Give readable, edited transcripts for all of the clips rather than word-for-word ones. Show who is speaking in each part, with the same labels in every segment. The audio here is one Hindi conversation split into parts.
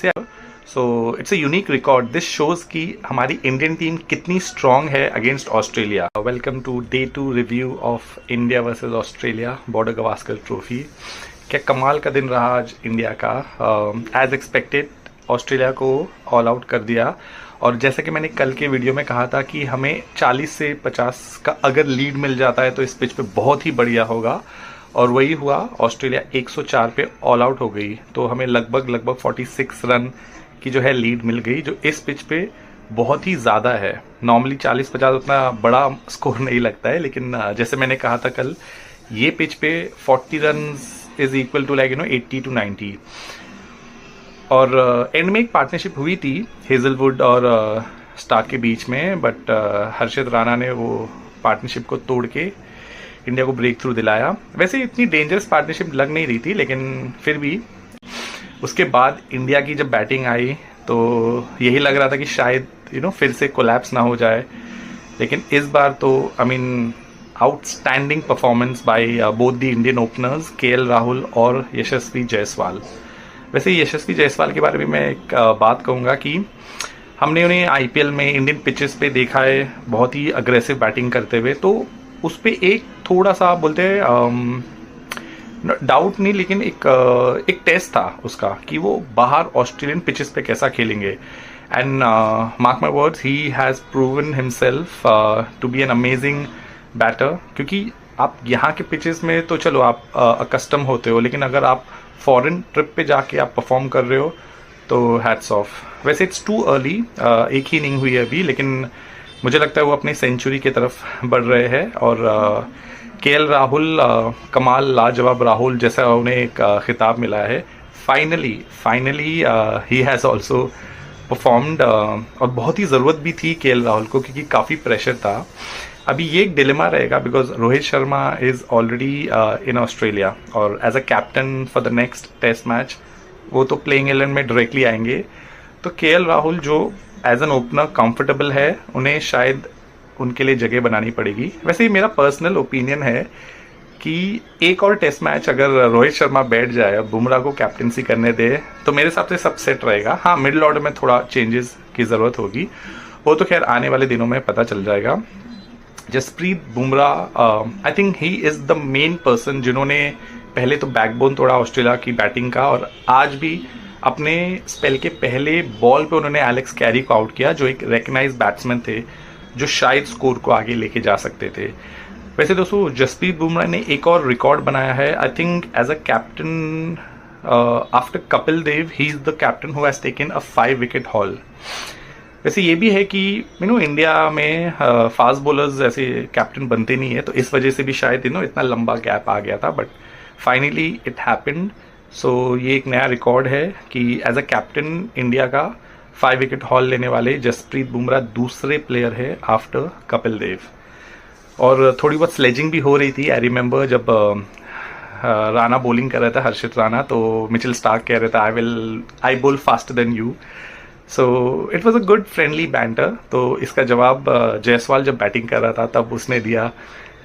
Speaker 1: So it's a unique record. This shows कि हमारी इंडियन टीम कितनी स्ट्रांग है against Australia. Welcome to day 2 review of India versus Australia Border Gavaskar trophy. क्या कमाल का दिन रहा आज इंडिया का। एज एक्सपेक्टेड ऑस्ट्रेलिया को ऑल आउट कर दिया, और जैसा कि मैंने कल के वीडियो में कहा था कि हमें 40 से 50 का अगर लीड मिल जाता है तो इस पिच पे बहुत ही बढ़िया होगा, और वही हुआ। ऑस्ट्रेलिया 104 पे ऑल आउट हो गई, तो हमें लगभग 46 रन की जो है लीड मिल गई, जो इस पिच पे बहुत ही ज़्यादा है। नॉर्मली 40-50 उतना बड़ा स्कोर नहीं लगता है, लेकिन जैसे मैंने कहा था कल, ये पिच पे 40 run is equal to 80 to 90। और एंड में एक पार्टनरशिप हुई थी हेजलवुड और स्टार्क के बीच में, बट हर्षित राणा ने वो पार्टनरशिप को तोड़ के इंडिया को ब्रेक थ्रू दिलाया। वैसे इतनी डेंजरस पार्टनरशिप लग नहीं रही थी, लेकिन फिर भी उसके बाद इंडिया की जब बैटिंग आई तो यही लग रहा था कि शायद फिर से कोलैप्स ना हो जाए। लेकिन इस बार तो outstanding performance by both the Indian openers KL Rahul और यशस्वी जायसवाल। वैसे यशस्वी जायसवाल के बारे में मैं एक बात कहूँगा कि हमने उन्हें आईपीएल में इंडियन पिचेस पे देखा है बहुत ही अग्रेसिव बैटिंग करते हुए, तो उस पर एक थोड़ा सा बोलते हैं डाउट नहीं, लेकिन एक टेस्ट था उसका कि वो बाहर ऑस्ट्रेलियन पिचेस पे कैसा खेलेंगे। And mark my words, he has proven himself to be an amazing batter. क्योंकि आप यहाँ के पिचेस में तो चलो आप अकस्टम होते हो, लेकिन अगर आप फॉरेन ट्रिप पे जाके आप परफॉर्म कर रहे हो तो हैट्स ऑफ। वैसे इट्स टू अर्ली, एक ही इनिंग हुई है अभी, लेकिन मुझे लगता है वो अपनी सेंचुरी की तरफ बढ़ रहे हैं। और केएल राहुल, कमाल लाजवाब राहुल जैसा उन्हें एक खिताब मिला है। Finally he has also performed, और बहुत ही ज़रूरत भी थी केएल राहुल को, क्योंकि काफ़ी प्रेशर था। अभी ये एक डिलेमा रहेगा because Rohit Sharma is already in Australia, और as a captain for the next test match वो तो प्लेइंग 11 में डायरेक्टली आएंगे। तो केएल राहुल जो एज एन ओपनर कंफर्टेबल है, उन्हें शायद उनके लिए जगह बनानी पड़ेगी। वैसे ही मेरा पर्सनल ओपिनियन है कि एक और टेस्ट मैच अगर रोहित शर्मा बैठ जाए और बुमराह को कैप्टनसी करने दे तो मेरे हिसाब से सब सेट रहेगा। हाँ, मिडिल ऑर्डर में थोड़ा चेंजेस की ज़रूरत होगी, वो तो खैर आने वाले दिनों में पता चल जाएगा। Jasprit Bumrah, I think he is the main person जिन्होंने पहले तो बैकबोन तोड़ा ऑस्ट्रेलिया की बैटिंग का, और आज भी अपने स्पेल के पहले बॉल पे उन्होंने एलेक्स कैरी को आउट किया, जो एक रिकग्नाइज्ड बैट्समैन थे जो शायद स्कोर को आगे लेके जा सकते थे। वैसे दोस्तों, जसप्रीत बुमराह ने एक और रिकॉर्ड बनाया है। I think as a captain after Kapil Dev, he is the captain who has taken a 5 wicket haul. वैसे ये भी है कि इंडिया में फास्ट बॉलर्स ऐसे कैप्टन बनते नहीं है, तो इस वजह से भी शायद इतना लंबा गैप आ गया था, बट फाइनली इट हैपेंड। सो ये एक नया रिकॉर्ड है कि एज अ कैप्टन इंडिया का 5 विकेट हॉल लेने वाले जसप्रीत बुमराह दूसरे प्लेयर है आफ्टर कपिल देव। और थोड़ी बहुत स्लेजिंग भी हो रही थी। आई रिमेंबर जब राणा बॉलिंग कर रहा था, हर्षित राणा, तो मिचेल स्टार्क कह रहा था आई बोल faster than you. So it was a good friendly banter. तो इसका जवाब जायसवाल जब बैटिंग कर रहा था तब उसने दिया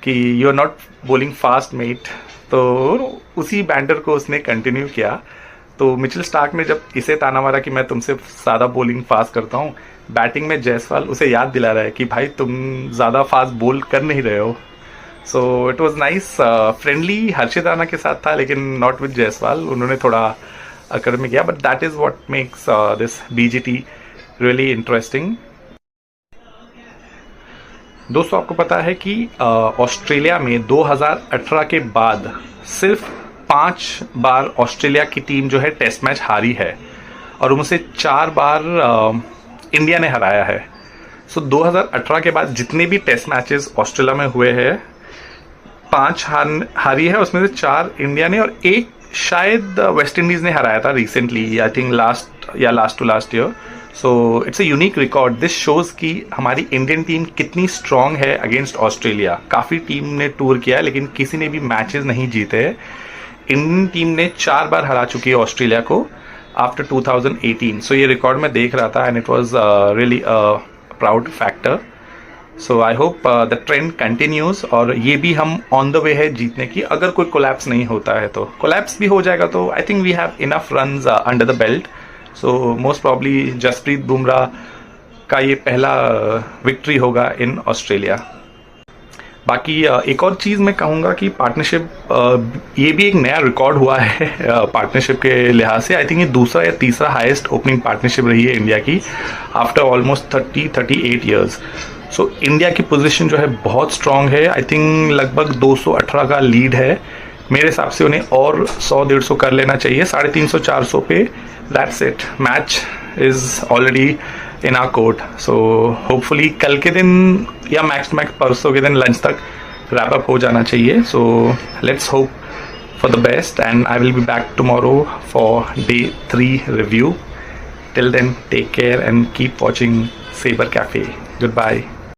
Speaker 1: कि you are not bowling fast mate, तो उसी बैंटर को उसने कंटिन्यू किया। तो मिचेल स्टार्क ने जब इसे ताना मारा कि मैं तुमसे ज़्यादा बॉलिंग फास्ट करता हूँ, बैटिंग में जायसवाल उसे याद दिला रहा है कि भाई तुम ज़्यादा फास्ट बॉल कर नहीं रहे हो। So it was nice. Friendly Harshit Rana के साथ था, लेकिन नॉट विद जायसवाल। उन्होंने थोड़ा अकर में किया, but that is what makes this BGT really interesting. दोस्तों, आपको पता है कि ऑस्ट्रेलिया में 2018 के बाद सिर्फ 5 बार ऑस्ट्रेलिया की टीम जो है टेस्ट मैच हारी है, और उनसे 4 बार इंडिया ने हराया है। सो 2018 के बाद जितने भी टेस्ट मैचेस ऑस्ट्रेलिया में हुए हैं, 5 हारी है, उसमें से 4 इंडिया ने, और एक शायद वेस्ट इंडीज़ ने हराया था recently, I think last to last year. So it's a unique record. This shows कि हमारी इंडियन टीम कितनी स्ट्रांग है अगेंस्ट ऑस्ट्रेलिया। काफ़ी टीम ने टूर किया है, लेकिन किसी ने भी मैचेस नहीं जीते। इंडियन टीम ने 4 बार हरा चुकी है ऑस्ट्रेलिया को आफ्टर 2018। सो ये रिकॉर्ड मैं देख रहा था, and it was really proud factor. So I hope the trend continues, और ये भी हम ऑन द वे है जीतने की। अगर कोई कोलैप्स नहीं होता है तो कोलैप्स भी हो जाएगा तो I think we have enough runs under the belt so most probably Jasprit Bumrah का ये पहला विक्ट्री होगा इन ऑस्ट्रेलिया। बाकी एक और चीज़ मैं कहूँगा कि पार्टनरशिप ये भी एक नया रिकॉर्ड हुआ है पार्टनरशिप के लिहाज से। आई थिंक ये दूसरा या तीसरा हाईएस्ट ओपनिंग पार्टनरशिप रही है इंडिया की after almost 38 years. So India की पोजीशन जो है बहुत स्ट्रांग है। आई थिंक लगभग 218 का लीड है। मेरे हिसाब से उन्हें और 100-150 कर लेना चाहिए 350-400 पे। That's it, match is already in our court. So hopefully कल के दिन या मैक्स परसों के दिन लंच तक रैप अप हो जाना चाहिए। So let's hope for the best and I will be back tomorrow for Day 3 review. Till then take care and keep watching Saber Cafe. Good bye.